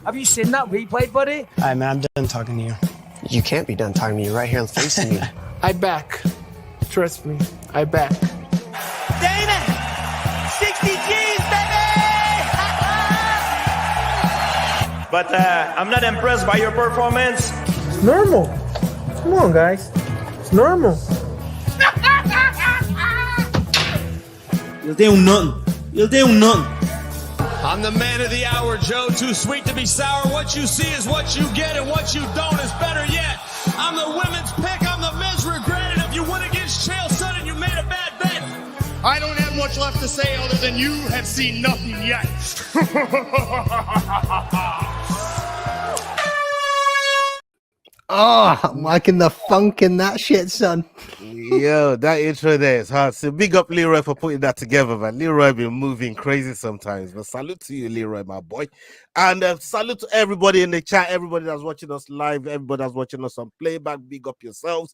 Have you seen that replay, buddy? Hi, man, I'm done talking to you. You can't be done talking to me right here facing me. I back. Trust me, I back. Damon! 60 G's, baby! But I'm not impressed by your performance. It's normal. Come on, guys. It's normal. You'll do nothing. You'll do nothing. I'm the man of the hour, Joe. Too sweet to be sour. What you see is what you get, and what you don't is better yet. I'm the women's pick. I'm the men's regret. And if you win against Chael Sonnen, you made a bad bet. I don't have much left to say other than you have seen nothing yet. Oh, I'm liking the funk in that shit, son. Yo, that intro there is hard. So big up Leroy for putting that together, man. Leroy been moving crazy sometimes, but salute to you, Leroy, my boy. And salute to everybody in the chat, everybody that's watching us live, everybody that's watching us on playback. Big up yourselves.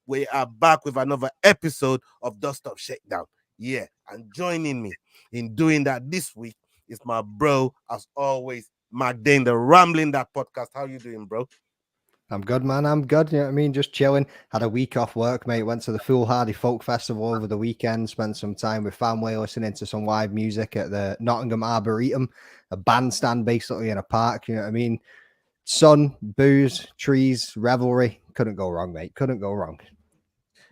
We are back with another episode of Dust Up Shakedown. Yeah, and joining me in doing that this week is my bro, as always, McDane, the Rambling That podcast. How you doing, bro? I'm good, man. I'm good. You know what I mean? Just chilling. Had a week off work, mate. Went to the Foolhardy Folk Festival over the weekend. Spent some time with family listening to some live music at the Nottingham Arboretum, a bandstand basically in a park. You know what I mean? Sun, booze, trees, revelry. Couldn't go wrong, mate. Couldn't go wrong.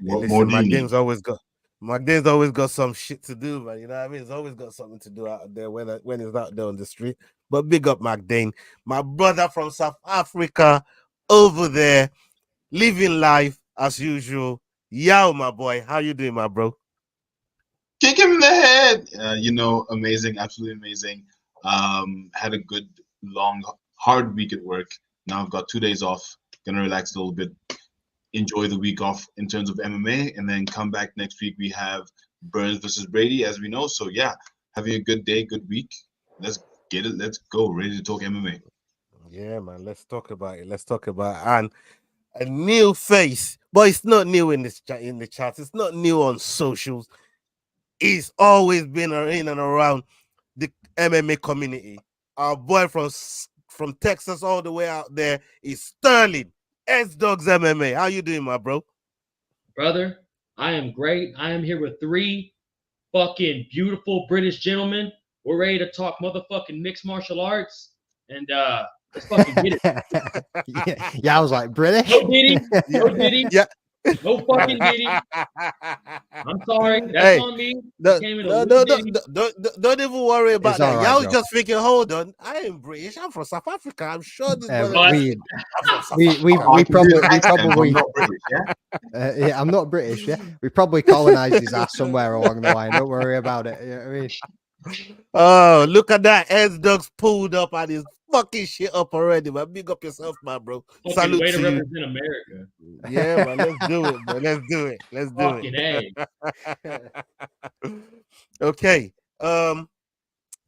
What more McDane's always got some shit to do, man. You know what I mean? He's always got something to do out there when he's out there on the street. But big up McDane, my brother from South Africa. Over there, living life as usual. Yao, my boy, how you doing, my bro? Kick him in the head. Amazing, absolutely amazing. Had a good, long, hard week at work. Now I've got 2 days off. Gonna relax a little bit, enjoy the week off in terms of MMA, and then come back next week. We have Burns versus Brady, as we know. So yeah, having a good day, good week. Let's get it. Let's go. Ready to talk MMA. Yeah, man, let's talk about it. And a new face, but it's not new in the chat. It's not new on socials. It's always been in and around the MMA community. Our boy from Texas all the way out there is Sterling, S-Dogs MMA. How you doing, my bro? Brother, I am great. I am here with 3 fucking beautiful British gentlemen. We're ready to talk motherfucking mixed martial arts. And let's fucking get it. Yeah, I was like, British? No Diddy. No Diddy. Yeah. No fucking Diddy. I'm sorry. That's on me. Don't even worry about that. Y'all was just thinking, hold on, I am British. I'm from South Africa. I'm sure this we probably not British, yeah? I'm not British, yeah. We probably colonized his ass somewhere along the line. Don't worry about it. You know what I mean? Oh, look at that. S-Dogs pulled up and he's fucking shit up already, man. Big up yourself, man, bro. Salute way to you. represent America. Yeah, man. Let's do it, man. Let's do it. Okay.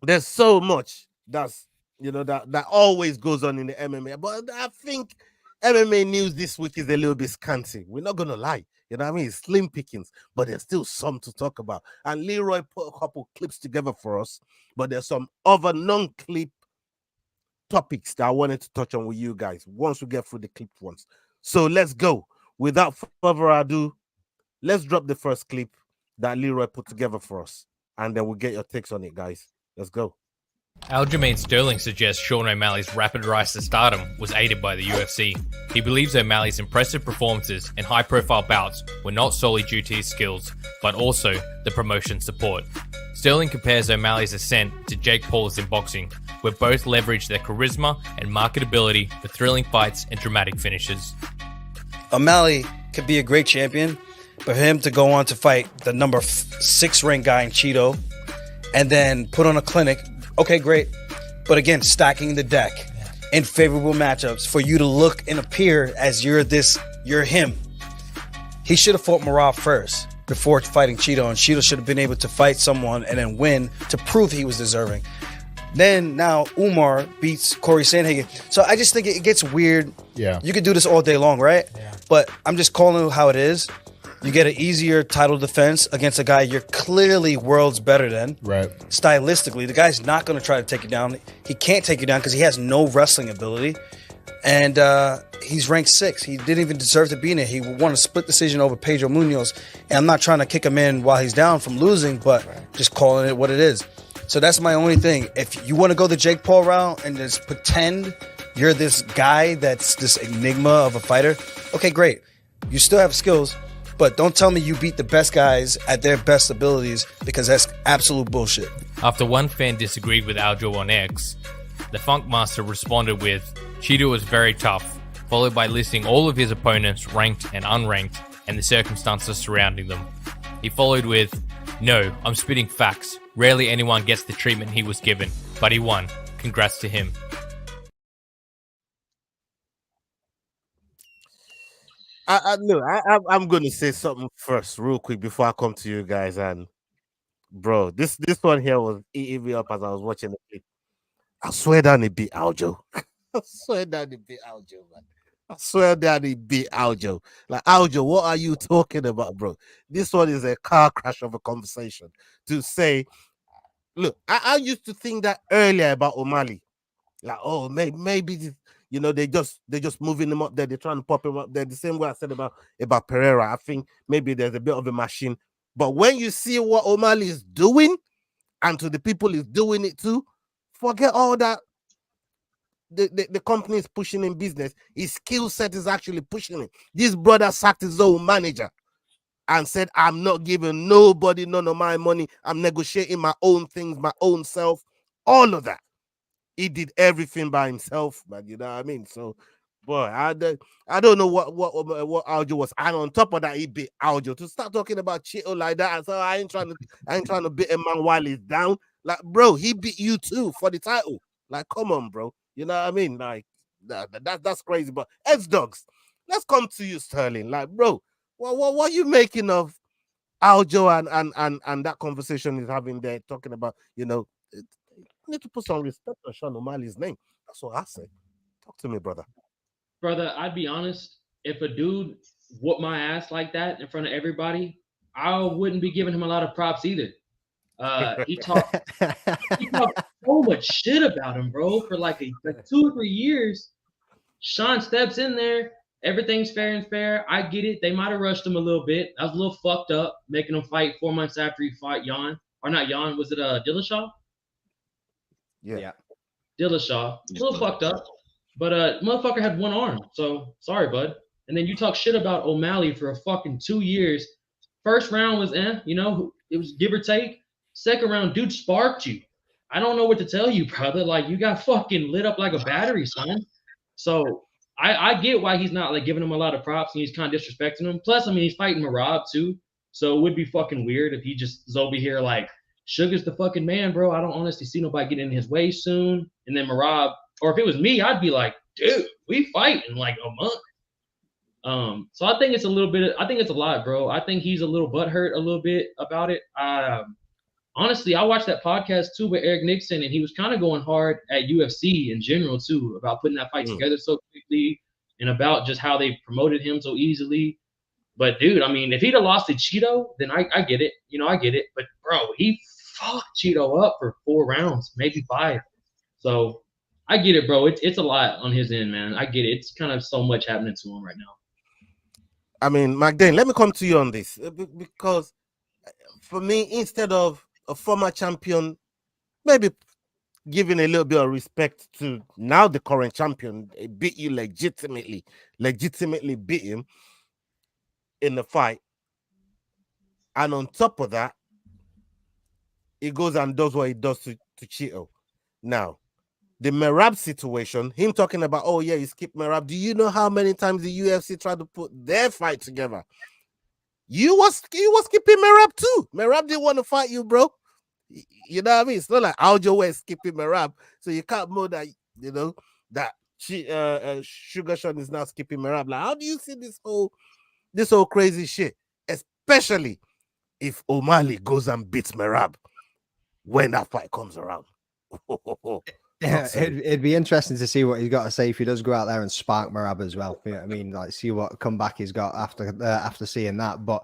There's so much that always goes on in the MMA, but I think MMA news this week is a little bit scanty. We're not gonna lie. You know what I mean? It's slim pickings, but there's still some to talk about. And Leroy put a couple clips together for us, but there's some other non-clip topics that I wanted to touch on with you guys once we get through the clipped ones. So let's go. Without further ado, let's drop the first clip that Leroy put together for us, and then we'll get your takes on it, guys. Let's go. Aljamain Sterling suggests Sean O'Malley's rapid rise to stardom was aided by the UFC. He believes O'Malley's impressive performances and high-profile bouts were not solely due to his skills, but also the promotion support. Sterling compares O'Malley's ascent to Jake Paul's in boxing, where both leverage their charisma and marketability for thrilling fights and dramatic finishes. O'Malley could be a great champion, but for him to go on to fight the number 6 ranked guy in Chito and then put on a clinic, okay, great. But again, stacking the deck in favorable matchups for you to look and appear as you're him. He should have fought Merab first before fighting Chito, and Chito should have been able to fight someone and then win to prove he was deserving. Then now Umar beats Corey Sandhagen. So I just think it gets weird. Yeah. You could do this all day long, right? Yeah. But I'm just calling it how it is. You get an easier title defense against a guy you're clearly worlds better than. Right. Stylistically, the guy's not going to try to take you down. He can't take you down because he has no wrestling ability. And he's ranked 6. He didn't even deserve to be in it. He won a split decision over Pedro Munhoz. And I'm not trying to kick him in while he's down from losing, but just calling it what it is. So that's my only thing. If you want to go the Jake Paul route and just pretend you're this guy that's this enigma of a fighter, okay, great. You still have skills, but don't tell me you beat the best guys at their best abilities, because that's absolute bullshit. After one fan disagreed with Aljo on X, the Funk Master responded with, Chito was very tough, followed by listing all of his opponents, ranked and unranked, and the circumstances surrounding them. He followed with, no, I'm spitting facts. Rarely anyone gets the treatment he was given, but he won. Congrats to him. I'm going to say something first, real quick, before I come to you guys. And bro, this one here was eating me up as I was watching the clip. I swear down it beat Aljo. I swear down it beat Aljo, man. I swear down it beat Aljo. Like, Aljo, what are you talking about, bro? This one is a car crash of a conversation. To say, look, I used to think that earlier about O'Malley. Like, oh, maybe you know, they just moving him up there. They're trying to pop him up there. The same way I said about Pereira. I think maybe there's a bit of a machine. But when you see what O'Malley is doing, and to the people he's doing it to, forget all that. The company is pushing in business. His skill set is actually pushing him. This brother sacked his own manager and said, I'm not giving nobody none of my money. I'm negotiating my own things, my own self, all of that. He did everything by himself, man. You know what I mean? So, boy, I don't know what Aljo was. And on top of that, he beat Aljo. To start talking about Chito like that, so I ain't trying to beat a man while he's down. Like, bro, he beat you too for the title. Like, come on, bro. You know what I mean? Like, that's crazy. But X-Dogs, let's come to you, Sterling. Like, bro, what are you making of Aljo and that conversation he's having there, talking about, you know, need to put some respect on Sean O'Malley's name. That's what I say. Talk to me, brother. Brother, I'd be honest. If a dude whooped my ass like that in front of everybody, I wouldn't be giving him a lot of props either. He talked so much shit about him, bro, for like 2 or 3 years. Sean steps in there. Everything's fair and fair. I get it. They might have rushed him a little bit. I was a little fucked up, making him fight 4 months after he fought Jan. Or not Jan. Was it Dillashaw? Yeah. Dillashaw. A little fucked up. But motherfucker had one arm. So sorry, bud. And then you talk shit about O'Malley for a fucking 2 years. First round was you know, it was give or take. Second round, dude sparked you. I don't know what to tell you, brother. Like, you got fucking lit up like a battery, son. So I get why he's not like giving him a lot of props and he's kind of disrespecting him. Plus, I mean, he's fighting Merab too. So it would be fucking weird if he just is over here like, Sugar's the fucking man, bro. I don't honestly see nobody getting in his way soon. And then Merab, or if it was me, I'd be like, dude, we fight in like a month. So I think it's a little bit, I think it's a lot, bro. I think he's a little butthurt a little bit about it. Honestly, I watched that podcast too with Eric Nixon, and he was kind of going hard at UFC in general too, about putting that fight together so quickly and about just how they promoted him so easily. But dude, I mean, if he'd have lost to Chito, then I get it. You know, I get it. But bro, he fucked Chito up for 4 rounds, maybe 5. So I get it, bro. It's a lot on his end, man. I get it. It's kind of so much happening to him right now. I mean, McDane, let me come to you on this, because for me, instead of a former champion, maybe giving a little bit of respect to now the current champion, beat you legitimately beat him in the fight. And on top of that, he goes and does what he does to Chito. Now, the Merab situation, him talking about, oh yeah, he skipped Merab. Do you know how many times the UFC tried to put their fight together? You was skipping Merab too. Merab didn't want to fight you, bro. You know what I mean? It's not like Aljo was skipping Merab, so you can't know that, you know, that Sugar Sean is now skipping Merab. Like, how do you see this whole crazy shit? Especially if O'Malley goes and beats Merab when that fight comes around. not say. It'd be interesting to see what he's got to say if he does go out there and spark Merab as well. You know what I mean? Like, see what comeback he's got after seeing that. But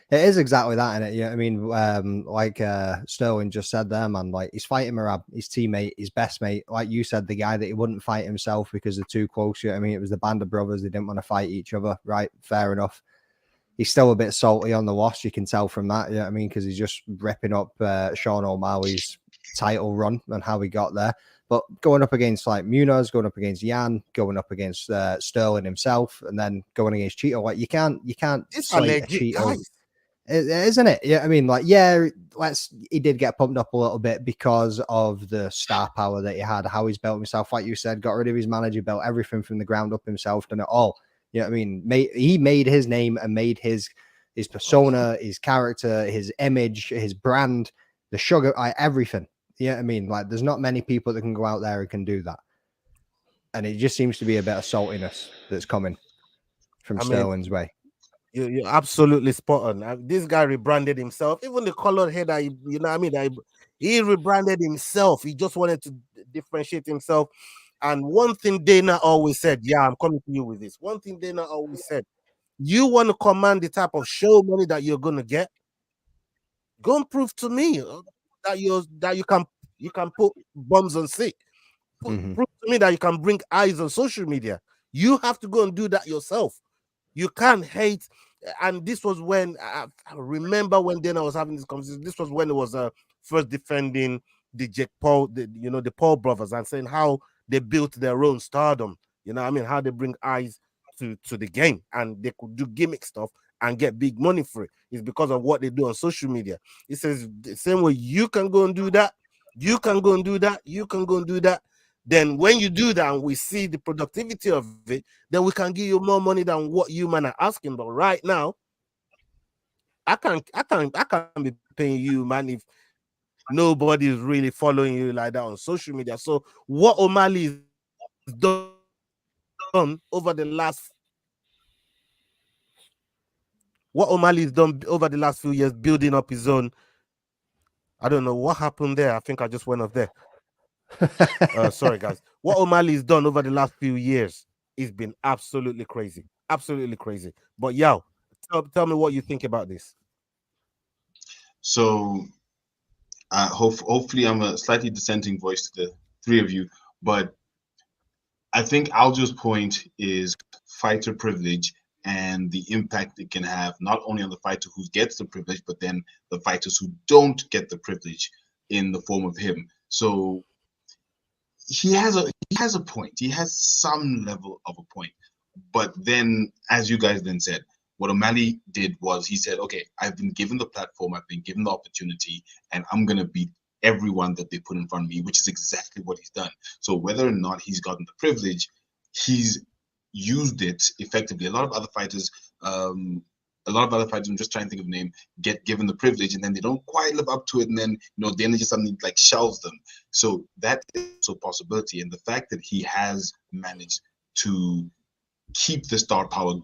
it is exactly that, innit? You know what I mean? Like Sterling just said there, man. Like, he's fighting Merab, his teammate, his best mate. Like you said, the guy that he wouldn't fight himself because they're too close. You know what I mean? It was the band of brothers. They didn't want to fight each other. Right? Fair enough. He's still a bit salty on the loss. You can tell from that. You know what I mean? Because he's just ripping up Sean O'Malley's title run and how he got there. But going up against like Munhoz, going up against Jan, going up against Sterling himself, and then going against Chito, like you can't slate a Chito, isn't it? Yeah, I mean, like, yeah, he did get pumped up a little bit because of the star power that he had, how he's built himself, like you said, got rid of his manager, built everything from the ground up himself, done it all. You know what I mean? He made his name and made his persona, his character, his image, his brand, the sugar, everything. You know what I mean? Like, there's not many people that can go out there and can do that. And it just seems to be a bit of saltiness that's coming from Sterling's way. You're absolutely spot on. This guy rebranded himself. Even the colored hair that you know what I mean? He rebranded himself. He just wanted to differentiate himself. And one thing Dana always said, yeah, I'm coming to you with this. One thing Dana always said, you want to command the type of show money that you're going to get? Go and prove to me that you can put bombs on sick. Prove to me that you can bring eyes on social media. You have to go and do that yourself. You can't hate. And this was when I remember when Dana was having this conversation. This was when it was first defending the Jake Paul, the Paul brothers, and saying how they built their own stardom. You know what I mean? How they bring eyes to the game, and they could do gimmick stuff and get big money for it. It's because of what they do on social media. It says the same way you can go and do that, you can go and do that, you can go and do that. Then when you do that and we see the productivity of it, then we can give you more money than what you man are asking. But right now, I can't be paying you, man, if nobody is really following you like that on social media. So what O'Malley has done over the last few years, building up his own. I don't know what happened there. I think I just went off there. Sorry, guys. What O'Malley's done over the last few years has been absolutely crazy. Absolutely crazy. But Yao, tell me what you think about this. So hopefully I'm a slightly dissenting voice to the three of you, but I think Aljo's point is fighter privilege and the impact it can have not only on the fighter who gets the privilege, but then the fighters who don't get the privilege in the form of him. So he has a point. He has some level of a point. But then, as you guys then said, what O'Malley did was he said, okay, I've been given the platform, I've been given the opportunity, and I'm going to beat everyone that they put in front of me, which is exactly what he's done. So whether or not he's gotten the privilege, he's used it effectively. A lot of other fighters, I'm just trying to think of a name, get given the privilege and then they don't quite live up to it, and then the energy suddenly like shelves them. So that is also a possibility. And the fact that he has managed to keep the star power,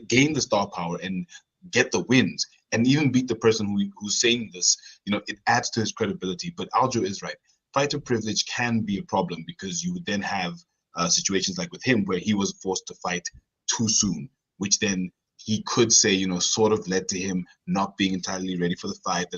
gain the star power, and get the wins, and even beat the person who's saying this, it adds to his credibility. But Aljo is right. Fighter privilege can be a problem because you would then have situations like with him where he was forced to fight too soon, which then he could say, sort of led to him not being entirely ready for the fight,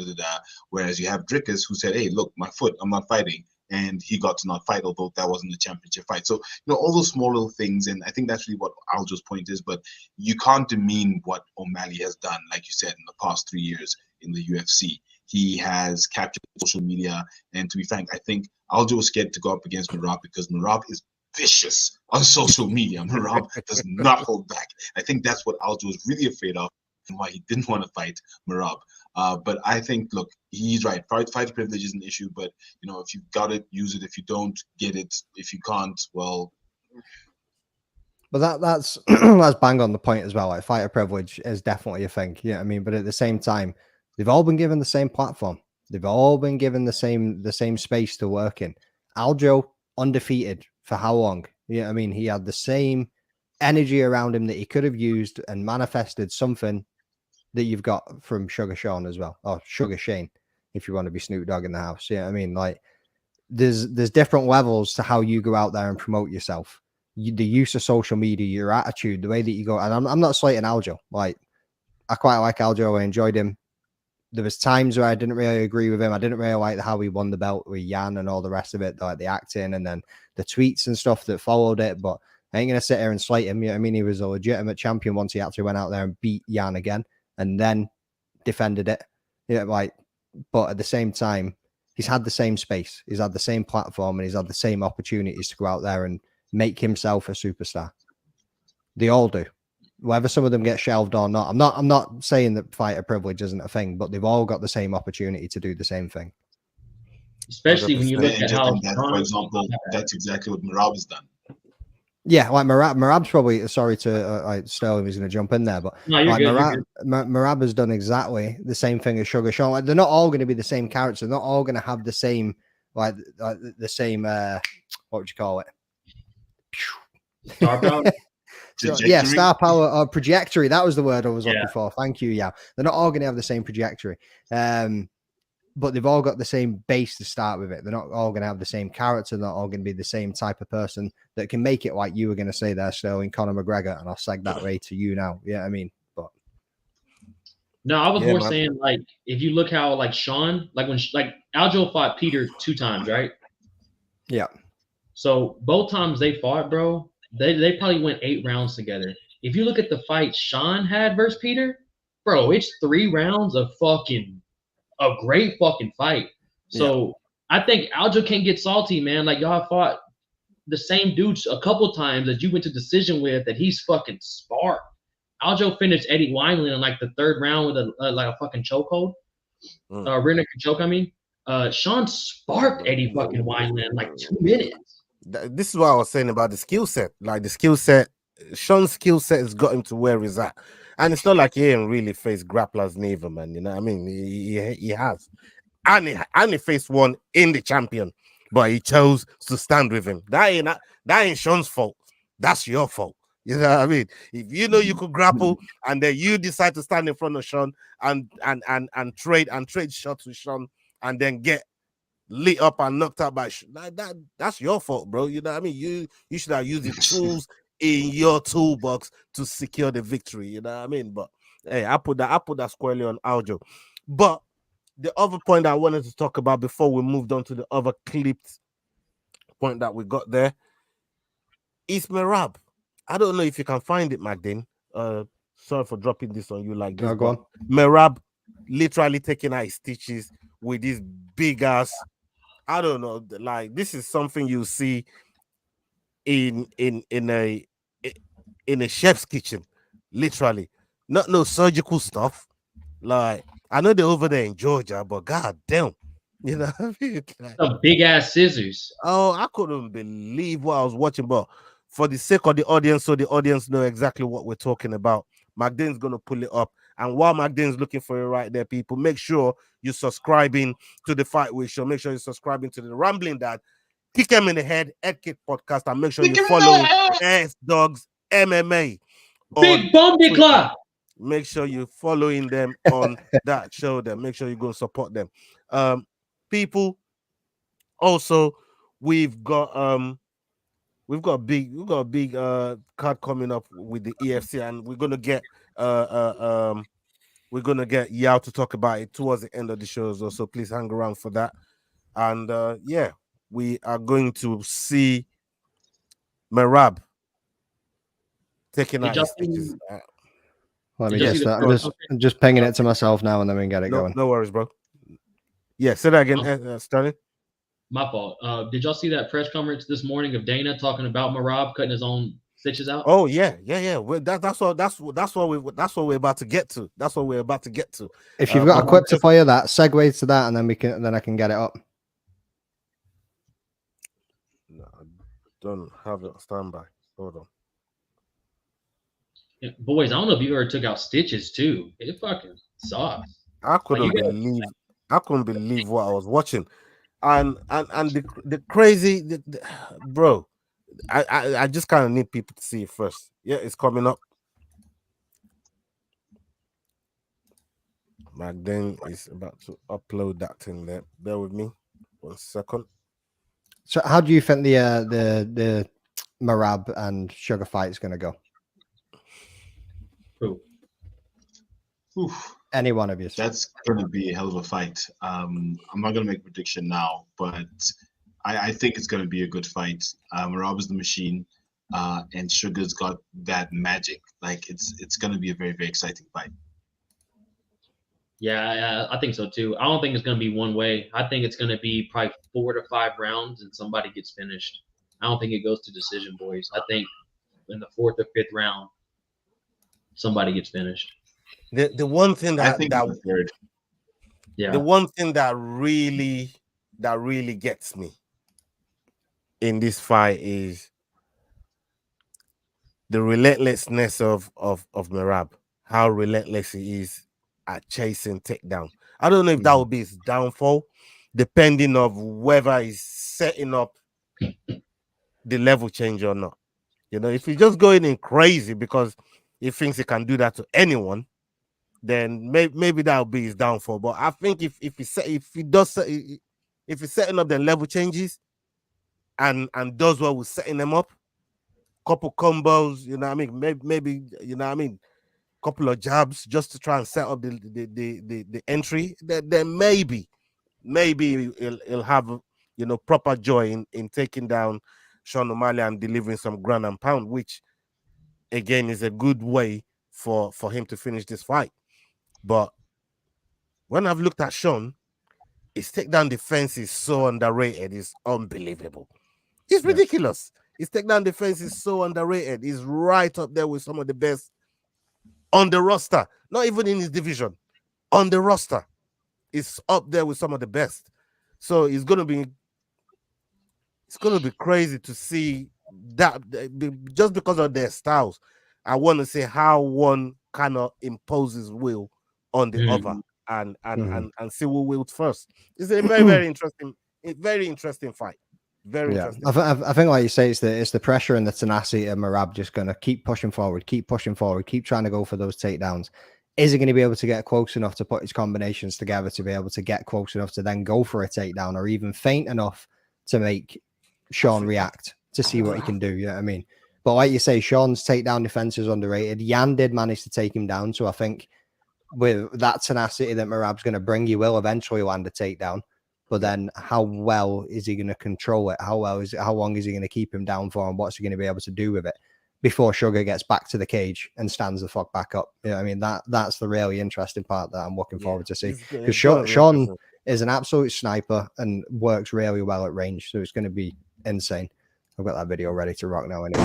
Whereas you have Drickers who said, hey, look, my foot, I'm not fighting. And he got to not fight, although that wasn't the championship fight. So, all those small little things. And I think that's really what Aljo's point is. But you can't demean what O'Malley has done, like you said, in the past 3 years in the UFC. He has captured social media. And to be frank, I think Aljo was scared to go up against Merab because Merab is vicious on social media. Merab does not hold back. I think that's what Aljo was really afraid of and why he didn't want to fight Merab. But I think, look, he's right. Fighter privilege is an issue, but if you've got it, use it. If you don't, get it. If you can't, well. But that's that's bang on the point as well. Like, fighter privilege is definitely a thing. You know what I mean? But at the same time, they've all been given the same platform. They've all been given the same space to work in. Aljo undefeated for how long? You know what I mean? He had the same energy around him that he could have used and manifested something that you've got from Sugar Sean as well, or Sugar Shane, if you want to be Snoop Dogg in the house. Yeah, I mean, like, there's different levels to how you go out there and promote yourself. The use of social media, your attitude, the way that you go. And I'm not slating Aljo. Like, I quite like Aljo. I enjoyed him. There was times where I didn't really agree with him. I didn't really like how he won the belt with Jan and all the rest of it, like the acting and then the tweets and stuff that followed it. But I ain't gonna sit here and slate him. You know what I mean? He was a legitimate champion once he actually went out there and beat Jan again and then defended it. Yeah, like, but at the same time, he's had the same space, he's had the same platform, and he's had the same opportunities to go out there and make himself a superstar. They all do. Whether some of them get shelved or not, I'm not saying that fighter privilege isn't a thing, but they've all got the same opportunity to do the same thing. Especially when you look at how, for example, that's exactly what Merab has done. Yeah, like Merab's probably, sorry to Sterling was going to jump in there, but no, like good, Merab has done exactly the same thing as Sugar Sean. Like, they're not all going to be the same characters. They're not all going to have the same, like the same, what would you call it? Star power. Yeah, star power or trajectory. That was the word I was looking for. Thank you. Yeah, they're not all going to have the same trajectory, but they've all got the same base to start with. It. They're not all going to have the same character. They're not all going to be the same type of person that can make it. Like you were going to say there, Sterling, Conor McGregor, and I'll seg that way to you now. Yeah, I mean, but no, I was more saying like if you look how like Sean, like when like Aljo fought Peter 2 times, right? Yeah. So both times they fought, bro. They probably went 8 rounds together. If you look at the fight Sean had versus Peter, bro, it's 3 rounds of a great fucking fight. So I think Aljo can't get salty, man. Like y'all fought the same dudes a couple times that you went to decision with that he's fucking sparked. Aljo finished Eddie Wineland in like the 3rd round with a fucking chokehold. Rear naked choke, I mean. Sean sparked Eddie fucking Wineland in like 2 minutes. This is what I was saying about the skill set. Like the skill set, Sean's skill set has got him to where he's at. And it's not like he ain't really faced grapplers neither, man. You know what I mean? He has. And he faced one in the champion, but he chose to stand with him. That ain't Sean's fault. That's your fault. You know what I mean? If you know you could grapple and then you decide to stand in front of Sean and trade shots with Sean and then get lit up and knocked out by that's your fault, bro. You know what I mean? You should have used the tools in your toolbox to secure the victory. You know what I mean? But hey, I put that squarely on Aljo. But the other point I wanted to talk about before we moved on to the other clipped point that we got there is Merab. I don't know if you can find it, Magdine. Sorry for dropping this on you like this. No, go on. Merab literally taking out his stitches with this big ass. I don't know, like this is something you see in a chef's kitchen, literally. Not no surgical stuff. Like I know they're over there in Georgia, but god damn, you know what I mean? Like, some big ass scissors. Oh, I couldn't believe what I was watching, but for the sake of the audience, so the audience know exactly what we're talking about, Magdine's gonna pull it up. And while Magdine's looking for it right there, people, make sure you're subscribing to the Fight Week Show. Make sure you're subscribing to the Rambling Dad, Kick Him in the Head, Head Kick Podcast, and make sure you're following S Dogs MMA. Big Bombay Club. Make sure you're following them on that show. Then make sure you go and support them. People, also we've got a big card coming up with the EFC, and we're gonna get Yao to talk about it towards the end of the show as well. So please hang around for that. And we are going to see Merab taking out his stitches. Let me guess. I'm just pinging it to myself now, and then we can get it going. No worries, bro. Yeah, say that again, Sterling. My fault. Did y'all see that press conference this morning of Dana talking about Merab cutting his own stitches out? Oh yeah. That's what we're about to get to. That's what we're about to get to. If you've got a clip to play of that, segue to that, and then I can get it up. No, I don't have it on standby. Hold on. Yeah, boys, I don't know if you ever took out stitches too. It fucking sucks. I couldn't believe what I was watching. And the crazy, bro, I just kind of need people to see it first. Yeah, it's coming up. Magdine is about to upload that thing there. Bear with me 1 second. So how do you think the Merab and Sugar fight is going to go? Who? Oof. Any one of you. That's going to be a hell of a fight. I'm not going to make a prediction now, but I think it's going to be a good fight. Merab is the machine, and Sugar's got that magic. Like it's going to be a very, very exciting fight. Yeah, I think so too. I don't think it's going to be one way. I think it's going to be probably 4 to 5 rounds and somebody gets finished. I don't think it goes to decision, boys. I think in the 4th or 5th round, somebody gets finished. The one thing that yeah, the one thing that really gets me in this fight is the relentlessness of Merab. How relentless he is at chasing takedown. I don't know if that will be his downfall, depending on whether he's setting up the level change or not. You know, if he's just going in crazy because he thinks he can do that to anyone, then maybe that'll be his downfall. But I think if he's setting up the level changes and does what we're setting them up, couple combos, you know what I mean, maybe you know what I mean, couple of jabs just to try and set up the entry, then maybe he'll have, you know, proper joy in taking down Sean O'Malley and delivering some ground and pound, which again is a good way for him to finish this fight. But when I've looked at Sean, his takedown defense is so underrated, it's unbelievable. It's ridiculous. His takedown defense is so underrated. He's right up there with some of the best on the roster, not even in his division. On the roster, it's up there with some of the best. So it's gonna be crazy to see that, just because of their styles. I want to see how one kind of imposes will on the other, and see who wields first. It's a very interesting fight. Very interesting. I think, like you say, it's the pressure and the tenacity of Merab just going to keep pushing forward, keep trying to go for those takedowns. Is he going to be able to get close enough to put his combinations together to be able to get close enough to then go for a takedown, or even faint enough to make Sean react to see what he can do? You know what I mean? But like you say, Sean's takedown defense is underrated. Yan did manage to take him down, so I think with that tenacity that Merab's going to bring, you will eventually land a takedown. But then how well is he going to control it? How long is he going to keep him down for? And what's he going to be able to do with it before Sugar gets back to the cage and stands the fuck back up? You know what I mean? That's the really interesting part that I'm looking forward to see. Because Sean is an absolute sniper and works really well at range. So it's going to be insane. I've got that video ready to rock now anyway.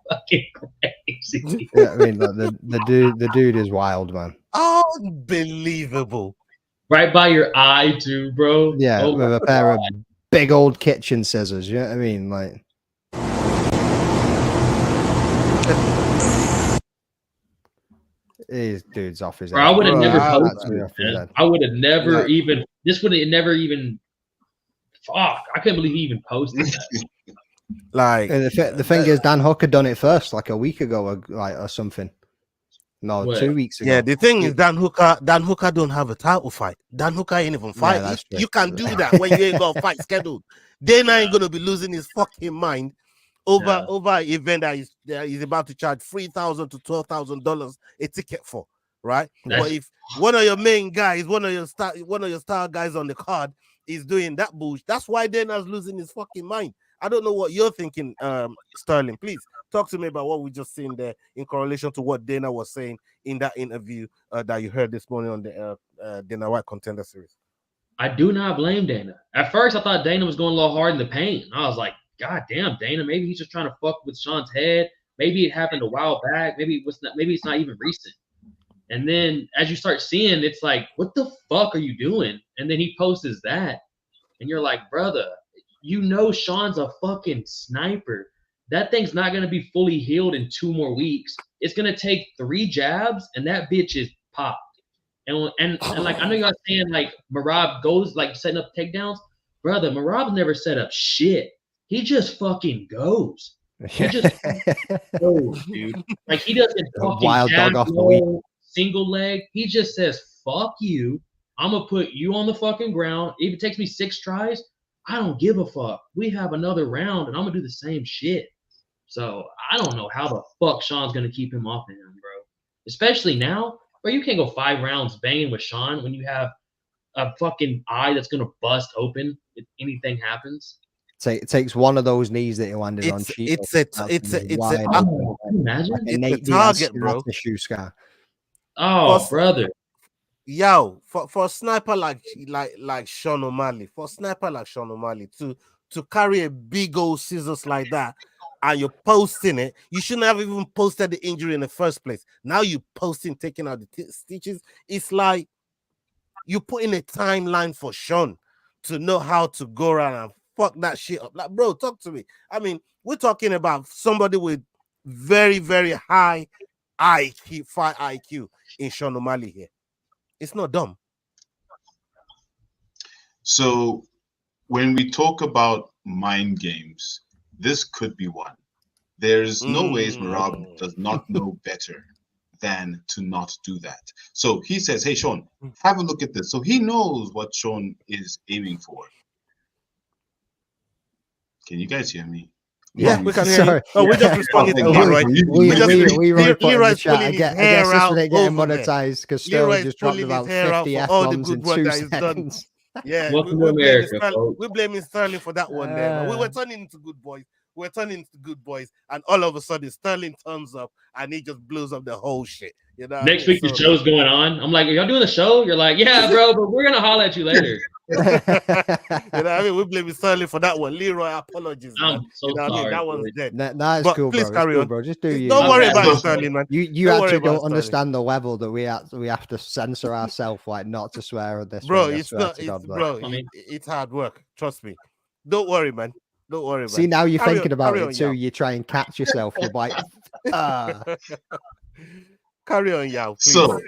Fucking crazy. Yeah, I mean, the dude is wild, man. Unbelievable. Right by your eye, too, bro. Yeah, with a pair of big old kitchen scissors. You know what I mean? Like, these dude's off his head. I would have never posted. I would have never even. This would have never even. Fuck! I couldn't believe he even posted that. Like, the thing is, Dan Hooker done it first, like a week ago, or something. No, What? 2 weeks ago. yeah, the thing is, Dan Hooker don't have a title fight. Dan Hooker ain't even fight. that's true. You can do that when you ain't got a fight scheduled. Dana ain't gonna be losing his fucking mind over an event that he's about to charge $3,000 to $12,000 a ticket for, right? But if one of your main guys, one of your star guys on the card is doing that bullshit, that's why Dana's losing his fucking mind. I don't know what you're thinking, Sterling. Please talk to me about what we just seen there in correlation to what Dana was saying in that interview that you heard this morning on the Dana White Contender Series. I do not blame Dana. At first, I thought Dana was going a little hard in the paint. I was like, God damn, Dana, maybe he's just trying to fuck with Sean's head. Maybe it happened a while back. Maybe it's not even recent. And then as you start seeing, it's like, what the fuck are you doing? And then he posts that. And you're like, brother, you know Sean's a fucking sniper. That thing's not going to be fully healed in 2 more weeks. It's going to take 3 jabs, and that bitch is popped. And like, I know y'all saying, like, Merab goes, like, setting up takedowns. Brother, Merab never set up shit. He just fucking goes. He just goes, dude. Like, he doesn't fucking wild dog off the week. single leg. He just says, fuck you, I'm gonna put you on the fucking ground. If it takes me 6 tries, I don't give a fuck. We have another round, and I'm gonna do the same shit. So I don't know how the fuck Sean's gonna keep him off of him, bro. Especially now, bro. You can't go 5 rounds banging with Sean when you have a fucking eye that's gonna bust open if anything happens. It takes one of those knees that he landed on. It's a target, bro. Tissue scar. Oh, brother. Yo, for a sniper like Sean O'Malley, to carry a big old scissors like that, and you're posting it, you shouldn't have even posted the injury in the first place. Now you posting, taking out the stitches. It's like you put in a timeline for Sean to know how to go around and fuck that shit up. Like, bro, talk to me. I mean, we're talking about somebody with very, very high IQ, fight IQ in Sean O'Malley here. It's not dumb. So when we talk about mind games, this could be one. There's no ways Merab does not know better than to not do that. So he says, hey, Sean, have a look at this. So he knows what Sean is aiming for. Can you guys hear me? Yeah, we can hear you. Oh, we just responded to Leroy. Leroy's putting the chat. I his guess hair this out one ain't getting over there. monetized because Sterling just dropped pulling about his hair out 50 for all the F-bombs in good work 2 that he's done. seconds. Yeah, Welcome to America, folks. we're blaming Sterling for that one there. We were turning into good boys. And all of a sudden Sterling turns up and he just blows up the whole shit. You know. Next week the show's going on. I'm like, are y'all doing the show? You're like, yeah, bro, but we're gonna holler at you later. You know what I mean? We blame Sterling for that one. Leroy, apologies. I'm so sorry. sorry. That one's dead. It's But cool, please bro. carry It's cool, on, bro. Just do you. Don't worry about Sterling, man. You Don't worry actually about don't Sterling. understand the level that we have to censor ourselves, like not to swear at this. Bro, way, it's not. It's hard work. Trust me. Don't worry, man. Don't worry, man. See, now you're thinking about it too. Yao. You try and catch yourself. You're like, Carry on, Yao. Please. So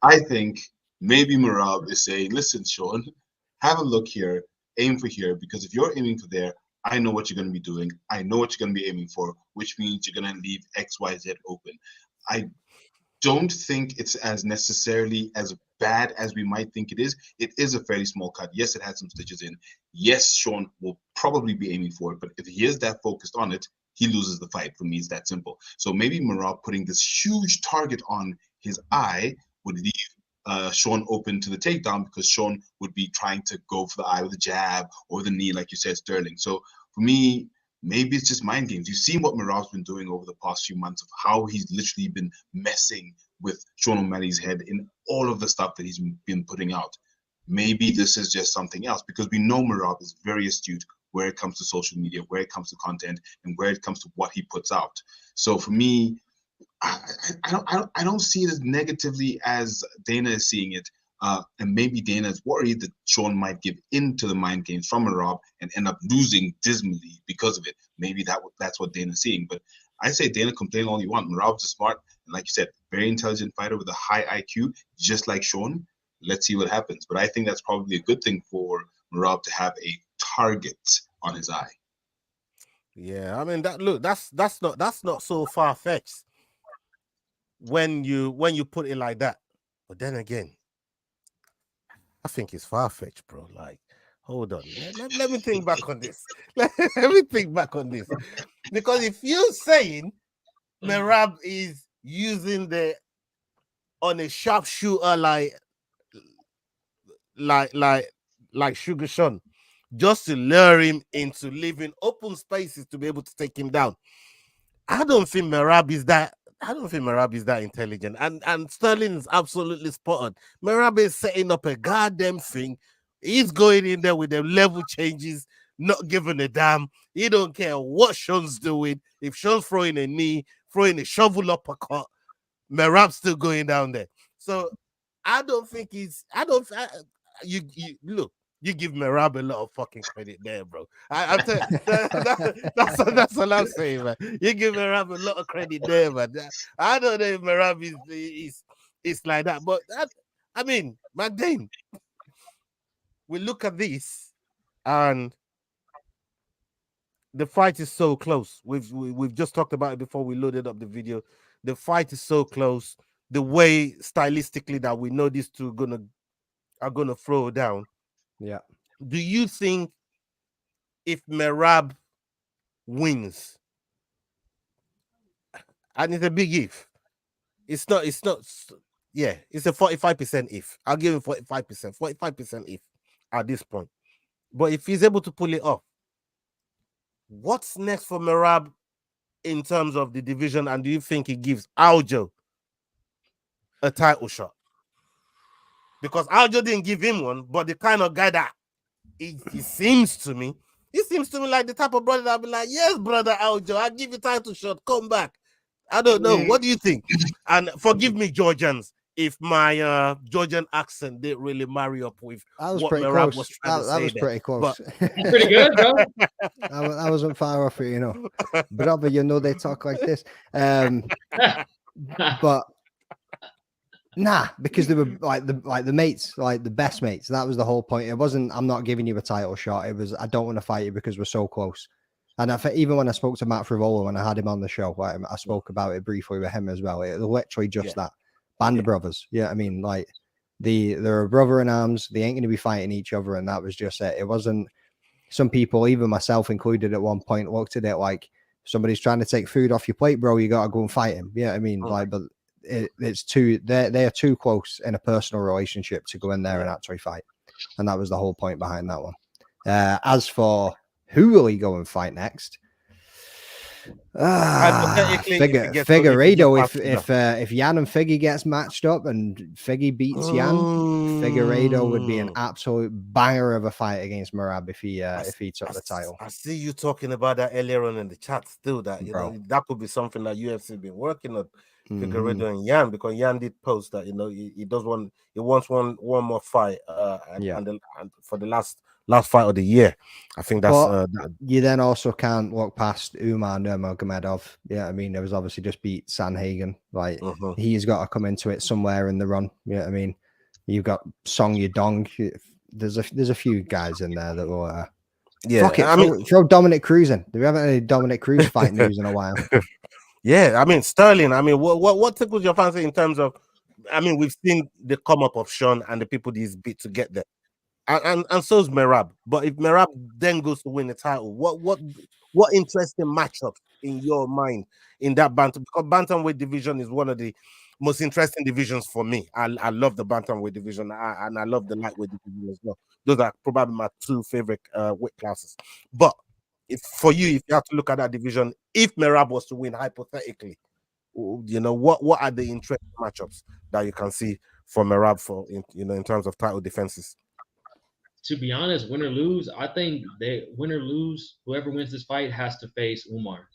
I think maybe Merab is saying, listen, Sean, have a look here, aim for here, because if you're aiming for there, I know what you're going to be doing. I know what you're going to be aiming for, which means you're going to leave X, Y, Z open. I don't think it's as necessarily as bad as we might think it is. It is a fairly small cut. Yes, it had some stitches in. Yes, Sean will probably be aiming for it, but if he is that focused on it, he loses the fight. For me, it's that simple. So maybe Merab putting this huge target on his eye would leave Sean open to the takedown, because Sean would be trying to go for the eye with a jab or the knee, like you said, Sterling. So for me, maybe it's just mind games. You've seen what Merab's been doing over the past few months of how he's literally been messing with Sean O'Malley's head in all of the stuff that he's been putting out. Maybe this is just something else, because we know Merab is very astute where it comes to social media, where it comes to content, and where it comes to what he puts out. So for me, I don't see it as negatively as Dana is seeing it. And maybe Dana is worried that Sean might give in to the mind games from Merab and end up losing dismally because of it. Maybe that's what Dana's seeing. But I say Dana, complain all you want. Merab's a smart, and like you said, very intelligent fighter with a high IQ, just like Sean. Let's see what happens. But I think that's probably a good thing for Merab to have a target on his eye. Yeah, I mean that's not so far-fetched when you put it like that. But then again, I think it's far-fetched, bro. Like, hold on. Let me think back on this. Let me think back on this. Because if you're saying Merab is using on a sharpshooter like Sugar Sean, just to lure him into leaving open spaces to be able to take him down, I don't think Merab is that intelligent. And Sterling is absolutely spot on. Merab is setting up a goddamn thing. He's going in there with the level changes, not giving a damn. He don't care what Sean's doing. If Sean's throwing a knee, throwing a shovel uppercut, Merab's still going down there. So I don't think you look. You give Merab a lot of fucking credit there, bro. That's all I'm saying, man. You give Merab a lot of credit there, man. I don't know if Merab is like that, but I mean, Magdane, we look at this, and the fight is so close. We've just talked about it before we loaded up the video. The fight is so close. The way stylistically that we know these two are gonna are going to throw down. Yeah. Do you think if Merab wins, and it's a big if, it's not, yeah, it's a 45% if. I'll give him 45% if at this point. But if he's able to pull it off, what's next for Merab in terms of the division? And do you think he gives Aljo a title shot? Because Aljo didn't give him one, but the kind of guy that he seems to me like the type of brother that'll be like, yes, brother Aljo, I'll give you title shot, come back. I don't know. What do you think? And forgive me, Georgians, if my Georgian accent didn't really marry up with what Merab was trying to say. That was pretty close. Pretty good, bro. I wasn't far off it, you know. Brother, you know they talk like this. But nah, because they were like the mates, like the best mates. That was the whole point. It wasn't, I'm not giving you a title shot. It was, I don't want to fight you because we're so close. And even when I spoke to Matt Frivola, when I had him on the show, like, I spoke about it briefly with him as well. It was literally just that. Band of brothers. Yeah, I mean, like, they're a brother in arms. They ain't going to be fighting each other. And that was just it. It wasn't, some people, even myself included at one point, looked at it like, somebody's trying to take food off your plate, bro. You got to go and fight him. Yeah, I mean, like, but it's too, they are too close in a personal relationship to go in there and actually fight. And that was the whole point behind that one. As for who will he go and fight next? Figueiredo. If Jan and Figgy gets matched up and Figgy beats Jan, Figueiredo would be an absolute banger of a fight against Merab if he took the title. I see you talking about that earlier on in the chat. Still, that you know that could be something that UFC been working on. Figueiredo and Jan, because Jan did post that he wants one more fight and for the last fight of the year. I think that's you then also can't look past Umar Nurmagomedov. Yeah, I mean, there was obviously just beat Sanhagen. Like he's got to come into it somewhere in the run. Yeah, I mean, you've got Song Yadong. There's a few guys in there that will fuck it. Throw Dominic Cruz in. We haven't had any Dominic Cruz fight news in a while. Yeah, I mean, Sterling, I mean, what tickles your fancy in terms of, I mean, we've seen the come up of Sean and the people he's beat to get there. And so's Merab. But if Merab then goes to win the title, what interesting matchup in your mind in that bantam? Because bantamweight division is one of the most interesting divisions for me. I love the bantamweight division and I love the lightweight division as well. Those are probably my two favorite weight classes. But if you have to look at that division, if Merab was to win hypothetically, what are the interesting matchups that you can see for Merab in terms of title defenses? To be honest, win or lose, I think win or lose, whoever wins this fight has to face Umar.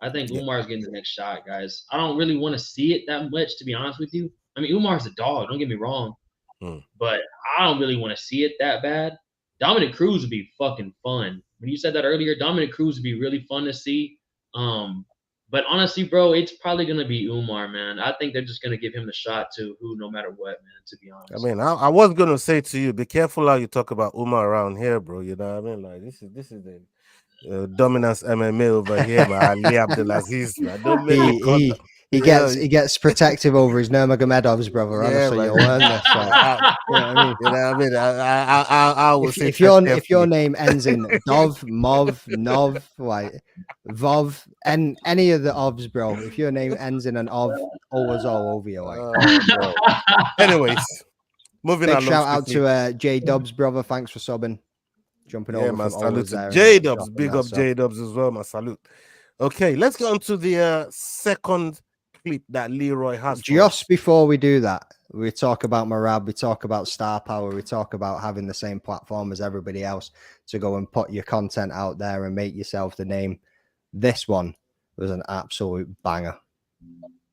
I think Umar is getting the next shot, guys. I don't really want to see it that much, to be honest with you. I mean, Umar's a dog, don't get me wrong. But I don't really want to see it that bad. Dominic Cruz would be fucking fun. When you said that earlier, Dominic Cruz would be really fun to see. But honestly, bro, it's probably going to be Umar, man. I think they're just going to give him the shot to who, no matter what, man, to be honest. I mean, I was going to say to you, be careful how you talk about Umar around here, bro. You know what I mean? Like, this is the dominance MMA over here, by Ali Abdelaziz. Don't he gets protective over his Nurmagomedov's brother. Honestly, you'll learn this. Like, you know what I mean? I will say if your name ends in Dov, Mov, Nov, like Vov, and any of the Ovs, bro. If your name ends in an Ov, always all over you. Like. Anyways, moving on. Shout out to J Dubs, brother. Thanks for subbing. Jumping over. My salute to J Dubs. Big up J Dubs as well. My salute. Okay, let's get on to the second clip that Leroy has. Just before we do that, we talk about Merab, we talk about star power, we talk about having the same platform as everybody else to go and put your content out there and make yourself the name. This one was an absolute banger.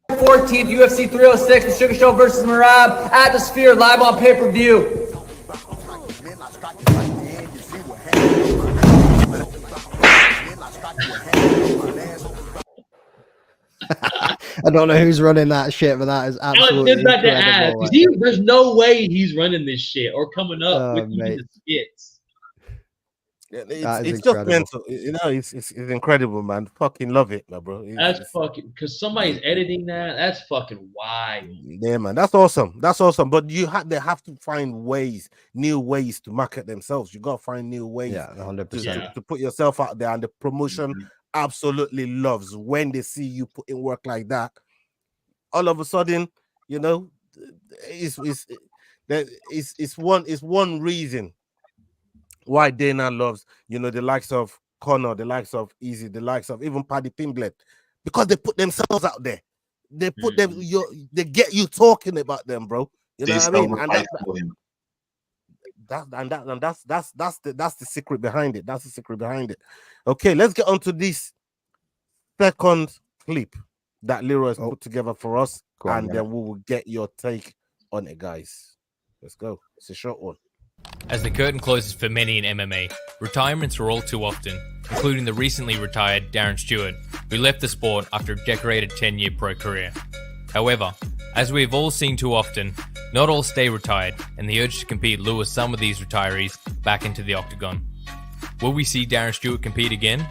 14th UFC 306, the Sugar Show versus Merab at the Sphere, live on pay-per-view. I don't know who's running that shit, but that is absolutely incredible. There's no way he's running this shit or coming up with even the skits. It's just mental, you know. It's incredible, man. Fucking love it, my bro. That's fucking because somebody's editing that. That's fucking wild. Yeah, man. That's awesome. That's awesome. But they have to find new ways to market themselves. You gotta find new ways. Yeah, 100%. To put yourself out there, and the promotion absolutely loves when they see you put in work like that. All of a sudden, you know, it's one reason why Dana loves, you know, the likes of Connor, the likes of Easy, the likes of even Paddy Pimblett, because they put themselves out there. They put they get you talking about them, bro. You know what I mean? And that's the secret behind it. That's the secret behind it. Okay, let's get on to this second clip that Leroy has put together for us, and then we will get your take on it, guys. Let's go. It's a short one. As the curtain closes for many in MMA, retirements are all too often, including the recently retired Darren Stewart, who left the sport after a decorated 10-year pro career. However, as we have all seen too often, not all stay retired, and the urge to compete lures some of these retirees back into the octagon. Will we see Darren Stewart compete again?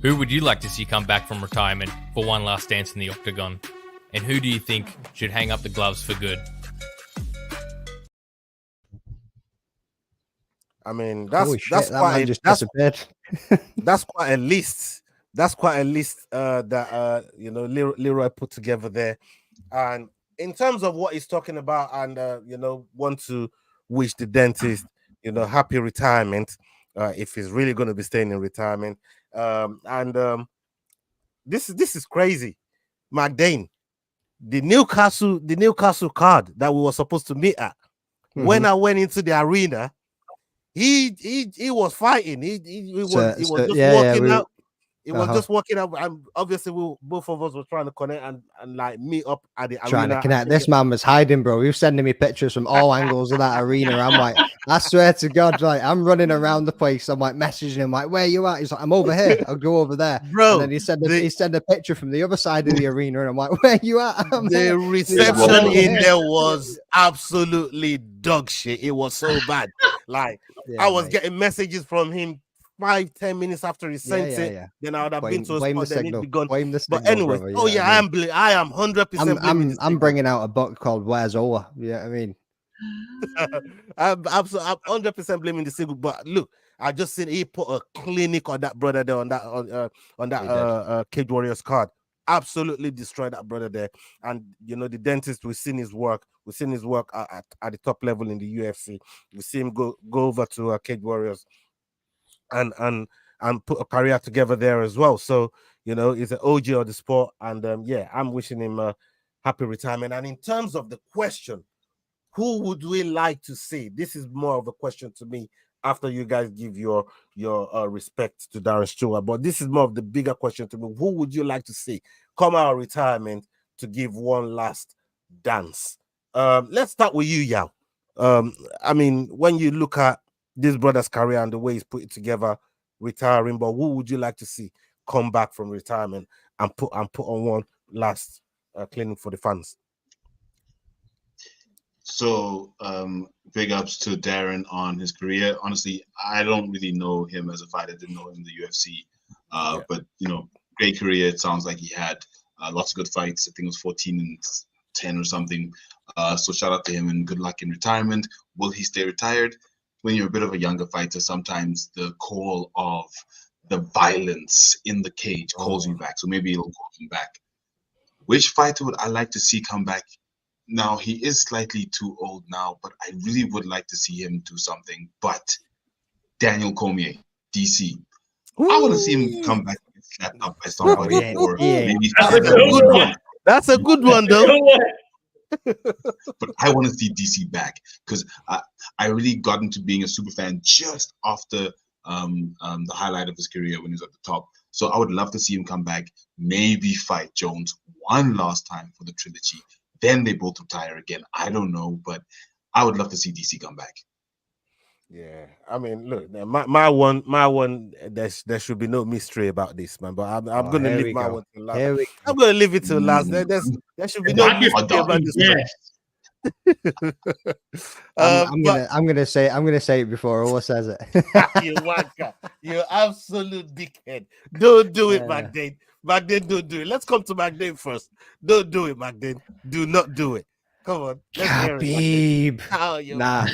Who would you like to see come back from retirement for one last dance in the octagon? And who do you think should hang up the gloves for good? I mean, that's that's quite a list. That's quite a list that you know, Leroy put together there. And in terms of what he's talking about, and you know, want to wish the dentist, you know, happy retirement, if he's really going to be staying in retirement. This is crazy. McDane, the Newcastle card that we were supposed to meet at, when I went into the arena, he was fighting. He was just walking out. It was just walking up, and obviously both of us were trying to connect and like meet up at the trying arena. to connect. This man was hiding, bro. He was sending me pictures from all angles of that arena. I'm like, I swear to God, like I'm running around the place. I'm like messaging him, like, where you at? He's like, I'm over here. I'll go over there, bro. And then he sent a picture from the other side of the arena, and I'm like, where you at? The reception in there was absolutely dog shit. It was so bad. Like I was getting messages from him 5-10 minutes after he sent it, then I would have been to a spot that needs to be gone. But anyway, brother, I am 100%. I'm bringing out a book called Where's Ola? Yeah, I mean, I'm 100% blaming the single. But look, I just seen he put a clinic on that brother there on that Cage Warriors card. Absolutely destroyed that brother there. And you know, the dentist, we've seen his work. We've seen his work at the top level in the UFC. We see him go over to Cage Warriors and put a career together there as well. So, you know, he's an OG of the sport. And I'm wishing him a happy retirement. And in terms of the question, who would we like to see? This is more of a question to me after you guys give your respect to Darren Stewart. But this is more of the bigger question to me. Who would you like to see come out of retirement to give one last dance? Let's start with you, Yao. I mean, when you look at this brother's career and the way he's put it together, retiring, but who would you like to see come back from retirement and put on one last clinic for the fans? So big ups to Darren on his career. Honestly, I don't really know him as a fighter. I didn't know him in the UFC. But, you know, great career. It sounds like he had lots of good fights. I think it was 14-10 or something. So shout out to him and good luck in retirement. Will he stay retired? When you're a bit of a younger fighter, sometimes the call of the violence in the cage calls you back. So maybe it'll call him back. Which fighter would I like to see come back? Now, he is slightly too old now, but I really would like to see him do something. But Daniel Cormier, DC. I want to see him come back and get slapped up by somebody. Or maybe that's a good one. That's a good one, though. But I want to see DC back because I really got into being a super fan just after the highlight of his career when he was at the top. So I would love to see him come back, maybe fight Jones one last time for the trilogy. Then they both retire again. I don't know, but I would love to see DC come back. Yeah, I mean, look, my one. There should be no mystery about this, man. But I'm going to leave my one to last. I'm going to leave it to last. There should be no mystery about this. I'm gonna say it before Ola says it. You wanker, you absolute dickhead. Don't do it, Magdane. Magdane, don't do it. Let's come to Magdane first. Don't do it, Magdane. Do not do it. Come on. Khabib. Nah.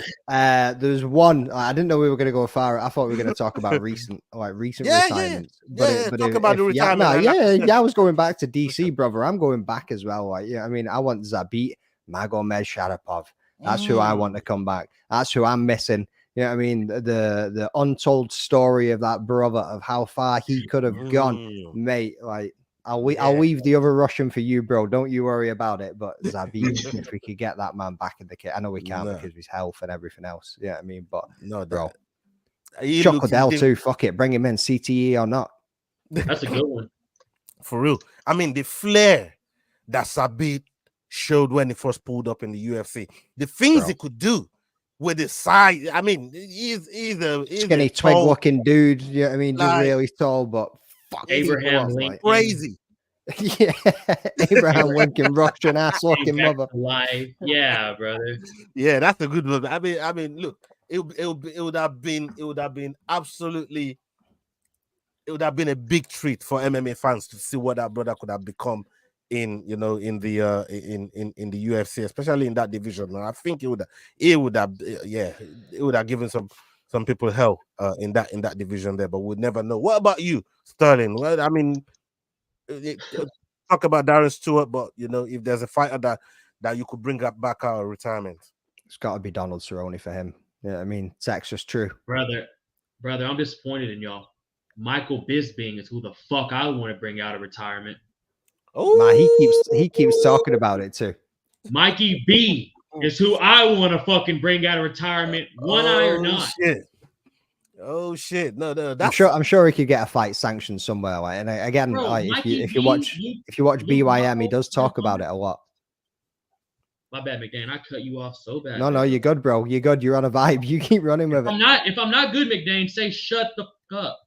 There's one. I didn't know we were gonna go far. I thought we were gonna talk about recent retirements. Talk about the retirement. I was going back to DC, brother. I'm going back as well. Like, I mean, I want Zabit Magomed Sharapov. That's who I want to come back. That's who I'm missing. You know what I mean? The untold story of that brother, of how far he could have gone, mate. Like, I'll leave the other Russian for you, bro. Don't you worry about it. But Zabit, if we could get that man back in the kit, I know we can't because of his health and everything else. Yeah, I mean, but bro, Chocodell too. Fuck it, bring him in, CTE or not. That's a good one. For real. I mean, the flair that Zabit showed when he first pulled up in the UFC, the things he could do with his size. I mean, he's a skinny twig-looking dude. Yeah, you know I mean, just really tall, but Abraham Lincoln, crazy. Yeah, Abraham Lincoln, Russian ass looking mother. Life. Yeah, brother. Yeah, that's a good one. I mean, look, it would have been absolutely. It would have been a big treat for MMA fans to see what that brother could have become in the UFC, especially in that division. And I think it would have given some people hell in that division there, but we'd never know. What about you, Sterling? Well, I mean, talk about Darren Stewart, but if there's a fighter that you could bring back out of retirement, it's got to be Donald Cerrone for him. Yeah, I mean, Texas true. Brother, I'm disappointed in y'all. Michael Bisping is who the fuck I want to bring out of retirement. Oh, man, he keeps talking about it too. Mikey B is who I want to fucking bring out of retirement, one eye or not. Shit. Oh shit! No, I'm sure he could get a fight sanctioned somewhere. Like, and again, bro, like, if you watch BYM, he does talk about it a lot. My bad, McDane. I cut you off so bad. No, you're good, bro. You're good. You're on a vibe. You keep running with it. If I'm not good, McDane, say shut the fuck up.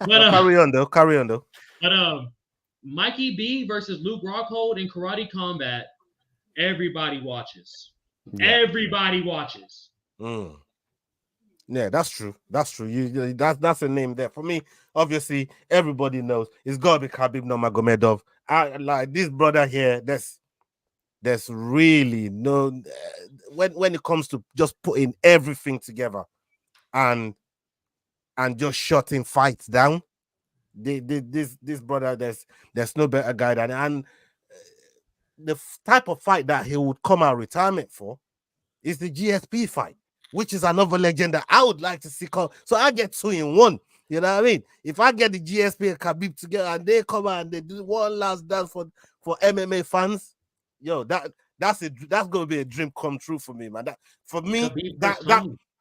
Carry on though. But Mikey B versus Luke Rockhold in Karate Combat, everybody watches. Yeah. Everybody watches. Yeah, that's true. That's true. That's a name there for me. Obviously, everybody knows it's got to be Khabib Nurmagomedov. Like this brother here. There's really no when it comes to just putting everything together and just shutting fights down. This brother, there's no better guy than, and the type of fight that he would come out of retirement for is the GSP fight, which is another legend that I would like to see come. So I get 2 in 1. You know what I mean? If I get the GSP and Khabib together and they come out and they do one last dance for MMA fans, yo, that's gonna be a dream come true for me, man.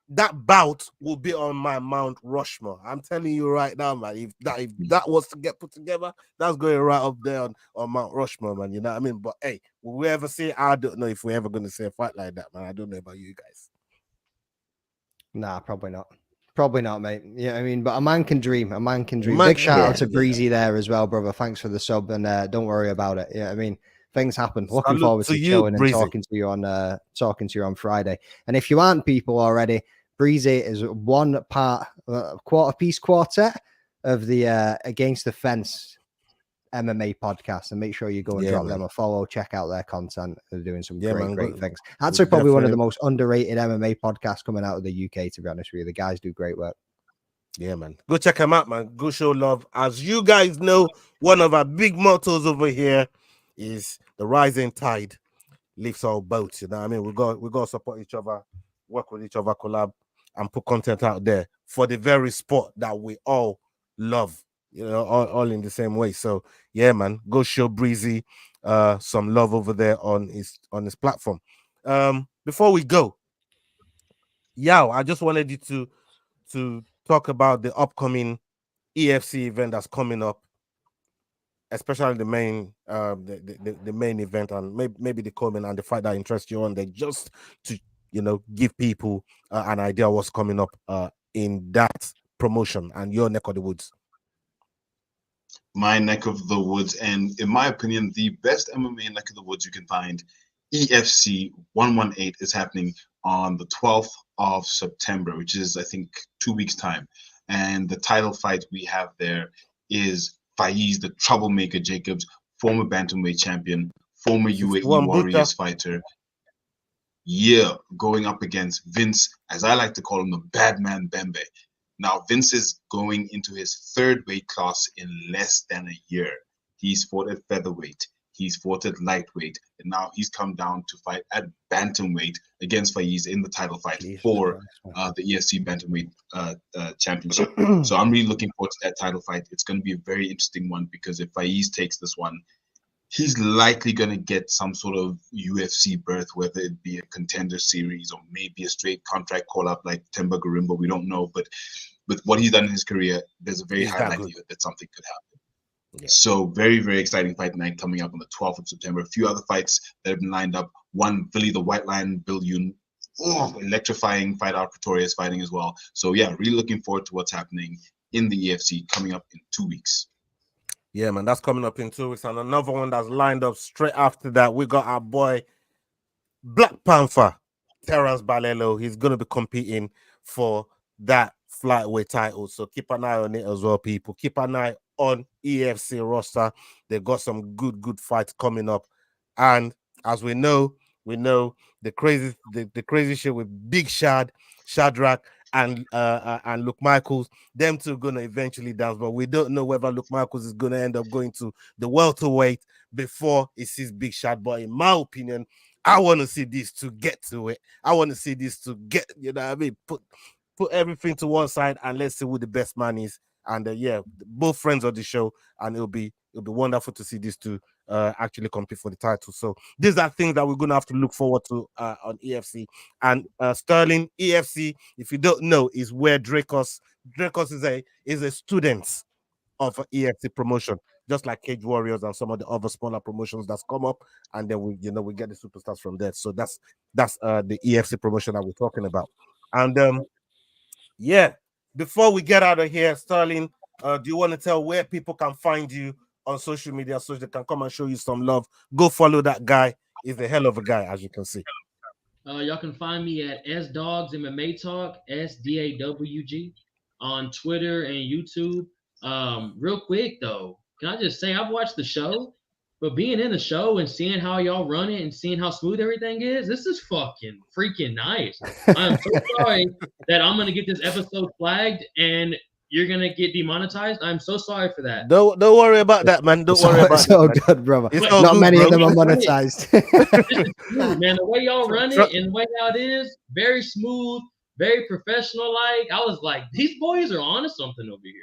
That bout will be on my Mount Rushmore. I'm telling you right now, man. If that was to get put together, that's going right up there on Mount Rushmore, man. You know what I mean? But hey, will we ever see? I don't know if we're ever gonna see a fight like that, man. I don't know about you guys. Nah, probably not. Probably not, mate. Yeah, I mean, but a man can dream. Big shout out to Breezy there as well, brother. Thanks for the sub, and don't worry about it. Yeah, I mean, things happen. Looking forward to chilling and talking to you on Friday. And if you aren't people already, Breezy is one part quarter-piece quartet of the Against the Fence MMA podcast, and make sure you go and drop them a follow, check out their content. They're doing some great things. That's probably one of the most underrated MMA podcasts coming out of the UK, to be honest with you. The guys do great work. Yeah, man. Go check them out, man. Go show love. As you guys know, one of our big mottos over here is the rising tide lifts all boats. You know what I mean? We got to support each other, work with each other, collab, and put content out there for the very sport that we all love, all in the same way. So yeah, man, go show Breezy some love over there on his platform. Before we go, Yao, I just wanted you to talk about the upcoming EFC event that's coming up, especially the main the main event, and maybe the comment and the fight that interests you on there, just to give people an idea of what's coming up in that promotion and your neck of the woods. My neck of the woods, and in my opinion, the best MMA neck of the woods you can find EFC 118 is happening on the 12th of September, which is, I think, 2 weeks' time. And the title fight we have there is Faiz, the Troublemaker Jacobs, former bantamweight champion, former UAE Warriors fighter. Yeah, going up against Vince, as I like to call him, the bad man Bembe. Now, Vince is going into his third weight class in less than a year. He's fought at featherweight. He's fought at lightweight. And now he's come down to fight at bantamweight against Faiz in the title fight for the EFC bantamweight championship. So I'm really looking forward to that title fight. It's going to be a very interesting one because if Faiz takes this one, he's likely going to get some sort of UFC berth, whether it be a contender series or maybe a straight contract call-up like Temba Garimba. We don't know. But with what he's done in his career, there's a very high likelihood that something could happen. Yeah. So very, very exciting fight night coming up on the 12th of September. A few other fights that have been lined up. One, Billy the White Lion, Bill Yoon. Electrifying fight out. Pretorius fighting as well. So yeah, really looking forward to what's happening in the EFC coming up in 2 weeks. Yeah, man, that's coming up in 2 weeks. And another one that's lined up straight after that, we got our boy Black Panther, Terrence Balelo. He's going to be competing for that flyweight title. So keep an eye on it as well, people. Keep an eye on EFC roster. They've got some good fights coming up. And as we know the crazy shit with Big Shadrach, and Luke Michaels, them two gonna eventually dance, but we don't know whether Luke Michaels is gonna end up going to the welterweight before he sees Big Shot. But in my opinion, I want to see these two get to it. I want to see these two get, you know what I mean, put everything to one side and let's see who the best man is. And yeah, both friends of the show, and it'll be wonderful to see these two actually compete for the title. So these are things that we're going to have to look forward to on EFC. And Sterling, EFC, if you don't know, is where Dracos is a student of EFC promotion, just like Cage Warriors and some of the other smaller promotions that's come up, and then we get the superstars from there. So that's the EFC promotion that we're talking about. And yeah, before we get out of here, Sterling, do you want to tell where people can find you on social media so they can come and show you some love? Go follow that guy. He's a hell of a guy, as you can see. Y'all can find me at SDawgs MMA Talk, SDAWG, on Twitter and YouTube. Real quick though, can I just say I've watched the show, but being in the show and seeing how y'all run it and seeing how smooth everything is, this is fucking freaking nice. I'm so sorry that I'm gonna get this episode flagged and you're gonna get demonetized. I'm so sorry for that. Don't worry about that, man. Don't worry about it. It's all good, brother. Not good, many of them are monetized. Man, the way y'all run it and the way how it is, very smooth, very professional. Like I was like, these boys are onto something over here.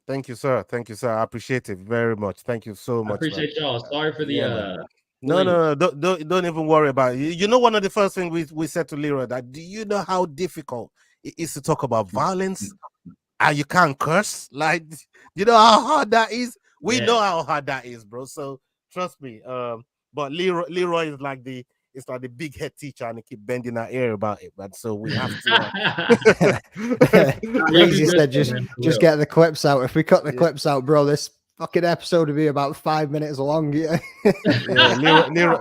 Thank you, sir. Thank you, sir. I appreciate it very much. Thank you so much. I appreciate y'all. Sorry for the No. Don't even worry about it. You know, one of the first things we said to Leroy, that do you know how difficult it is to talk about violence and you can't curse? Like, you know how hard that is? We know how hard that is, bro. So trust me. But Leroy is like the big head teacher, and he keep bending our ear about it. But so we have to. Easy said, just get the clips out. If we cut the clips out, bro, this fucking episode would be about 5 minutes long. Yeah,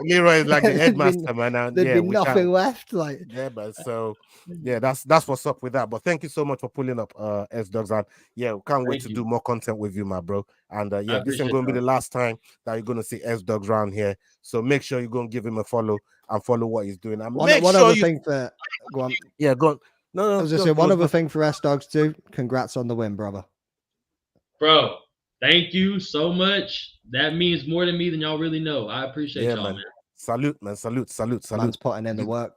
Leroy is like the headmaster, man. There'd be nothing left. Like, yeah, but so yeah, that's what's up with that. But thank you so much for pulling up, SDawgs, and yeah, we can't wait to do more content with you, my bro. And yeah, this ain't going to be the last time that you're going to see SDawgs around here. So make sure you're going to give him a follow and follow what he's doing. And one other thing for go on. Yeah, go on. No, I was just saying one other thing for SDawgs too. Congrats on the win, brother. Bro, thank you so much. That means more to me than y'all really know. I appreciate y'all, man. Salute, man. Salute. Man's putting in the work.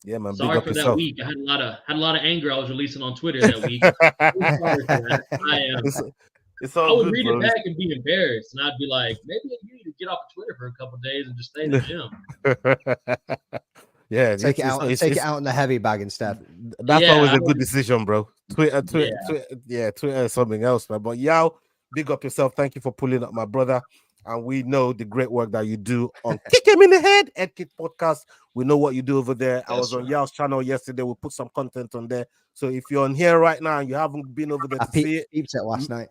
Yeah, man. Sorry for that week. I had a lot of anger I was releasing on Twitter that week. Sorry for that. I would read it back and be embarrassed, and I'd be like, maybe you need to get off of Twitter for a couple of days and just stay in the gym. Yeah, take it out in the heavy bag instead. That's always a good decision, bro. Twitter is something else, man. But Yao, big up yourself. Thank you for pulling up, my brother. And we know the great work that you do on Kick Him in the Head, Head Kick Podcast. We know what you do over there. I was on Yao's channel yesterday. We put some content on there. So if you're on here right now and you haven't been over there to see it, peeped it last night.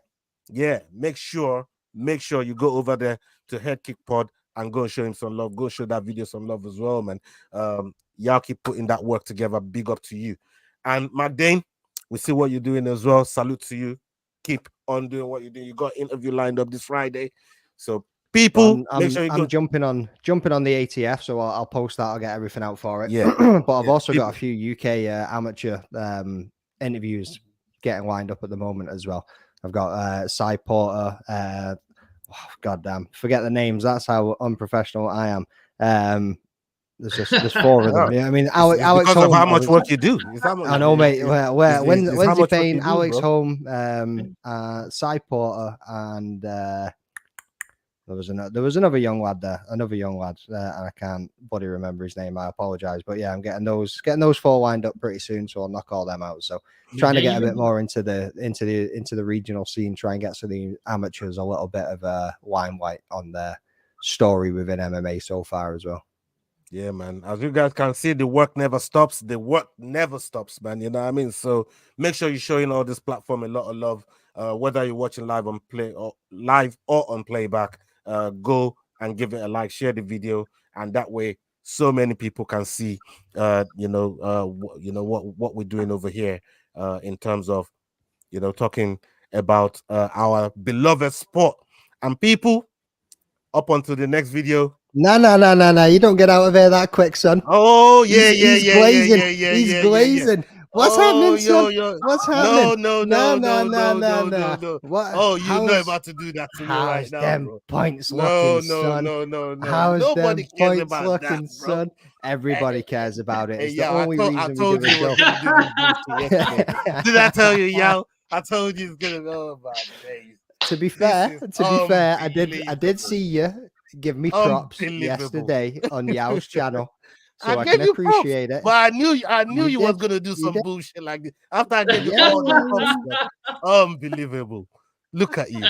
Yeah, make sure you go over there to Head Kick Pod and go and show him some love. Go show that video some love as well, man. Y'all keep putting that work together. Big up to you. And McDane, we see what you're doing as well. Salute to you. Keep on doing what you're doing. You got interview lined up this Friday. So people, make sure I'm jumping on the ATF, so I'll post that. I'll get everything out for it. Yeah. But I've also got a few UK amateur interviews getting lined up at the moment as well. I've got Cy Porter, goddamn, forget the names. That's how unprofessional I am. There's four of them. Yeah, I mean, Alex because Holm, of how much work you do. I know, mate. Lindsay Payne, Alex bro? Holm, Cy Porter, and there was another young lad there, and I can't bloody remember his name. I apologize, but yeah, I'm getting those four lined up pretty soon, so I'll knock all them out. So trying to get a bit more into the regional scene, try and get some of the amateurs a little bit of a limelight on their story within MMA so far as well. Yeah, man. As you guys can see, the work never stops. The work never stops, man. You know what I mean? So make sure you're showing all this platform a lot of love. Whether you're watching live on playback, go and give it a like, share the video, and that way so many people can see what we're doing over here in terms of talking about our beloved sport. And people, up onto the next video. No. You don't get out of here that quick, son. Oh, yeah. He's glazing. What's happening, son? What's happening? No. What? Oh, you're not about to do that to me right now, them bro. Points looking, son? No. How's Nobody them cares points about looking, that, bro. Son? Everybody cares about it. It's Hey, the only reason I we told do you a what show. you did yesterday. Did I tell you, yo? I told you it's gonna go about days. To be fair, I did see you give me props yesterday on Yao's channel, so I can appreciate it. But I knew you was gonna do some bullshit like this after I gave you all the props. Unbelievable! Look at you.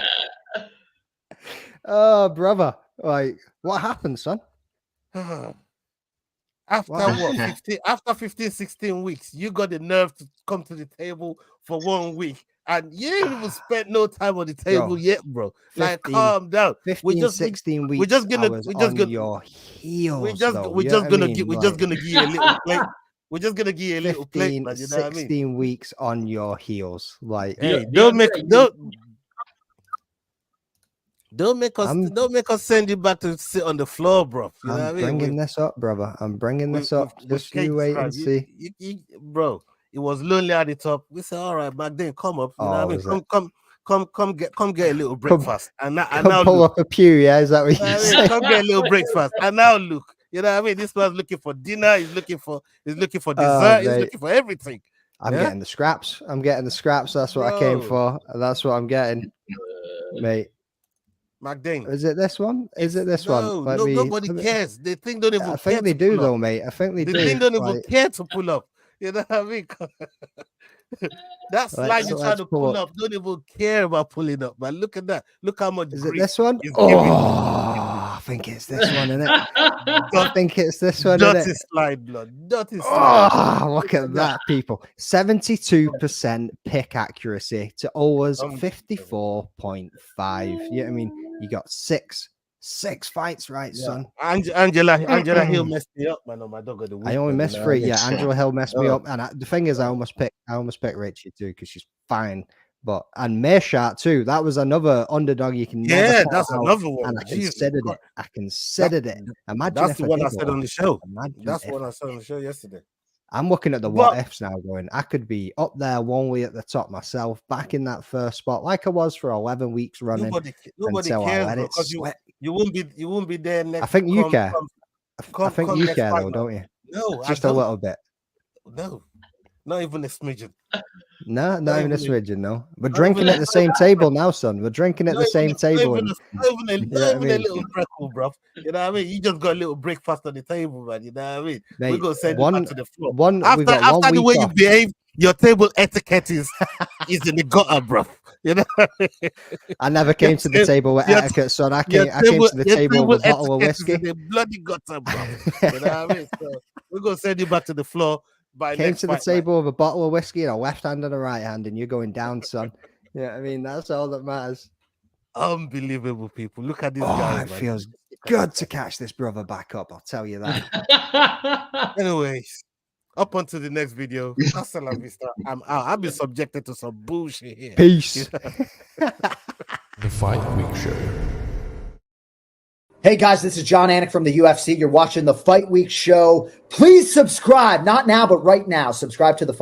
Oh, brother! Like, what happened, son? After 15, 16 weeks, you got the nerve to come to the table for 1 week. And you ain't even spent no time on the table yet, bro. 15, like, calm down. 16 weeks. We're just gonna your heels. We're just gonna give you a little plate. We're just gonna give you a little plate, man. You know 16 what I mean? weeks on your heels. Like, hey, don't make us send you back to sit on the floor, bro. You know what I mean? Bringing this up, brother. I'm bringing this up. Just you wait and see, bro. It was lonely at the top. We said, all right, back then, come up. You know what I mean? Come get a little breakfast. And now pull up a pew, yeah? Is that what you say? Come get a little breakfast. And now look, you know what I mean? This man's looking for dinner. He's looking for dessert. He's looking for everything. I'm getting the scraps. That's what I came for. That's what I'm getting, mate. McDane. Is it this one? Nobody cares. They think don't even care. I think they do, though, mate. I think they do. They think don't even care to pull up. You know what I mean? That slide you're trying to pull up, don't even care about pulling up. But look at that. Look how much. Is it this one? I think it's this one, isn't it? I think it's this one. Dirty slide, blood. Dirty slide. Look at that, people. 72% pick accuracy to Ola's 54.5. You know what I mean? You got six fights, right, son? Angela Hill messed me up, man. On my dog of the week. I only missed 3. Yeah, Angela Hill messed me up, and the thing is, I almost picked Richie too because she's fine. And Meerschaert too. That was another underdog you can. Yeah, that's another one. And I considered it. Imagine that's the one I said on the show. That's what I said on the show yesterday. I'm looking at the what ifs now, going, I could be up there one way at the top myself, back in that first spot, like I was for 11 weeks running. Nobody cares because you won't be there next. I think you care. I think you care though, don't you? No, just a little bit. No, not even a smidgen. No, not even a smidgen. No, we're drinking at the same table now, son. We're drinking at the same table. Not even a little freckle, bro. You know what I mean? You just got a little breakfast on the table, man. You know what I mean? We're gonna send you back to the floor. After the way you behave, your table etiquette is in the gutter, bro. You know, I never came to the table with etiquette, son. I came to the table with a bottle of whiskey. The bloody gutter, bro. You know what I mean? So we're gonna send you back to the floor. Came to the table with a bottle of whiskey and a left hand and a right hand, and you're going down, son. Yeah, I mean that's all that matters. Unbelievable, people. Look at this guy. It good to catch this brother back up. I'll tell you that. Anyways, up onto the next video. Hasta la vista. I'm out. I've been subjected to some bullshit here. Peace. The Fight Week Show. Hey guys, this is John Anik from the UFC. You're watching the Fight Week Show. Please subscribe. Not now, but right now. Subscribe to the Fight.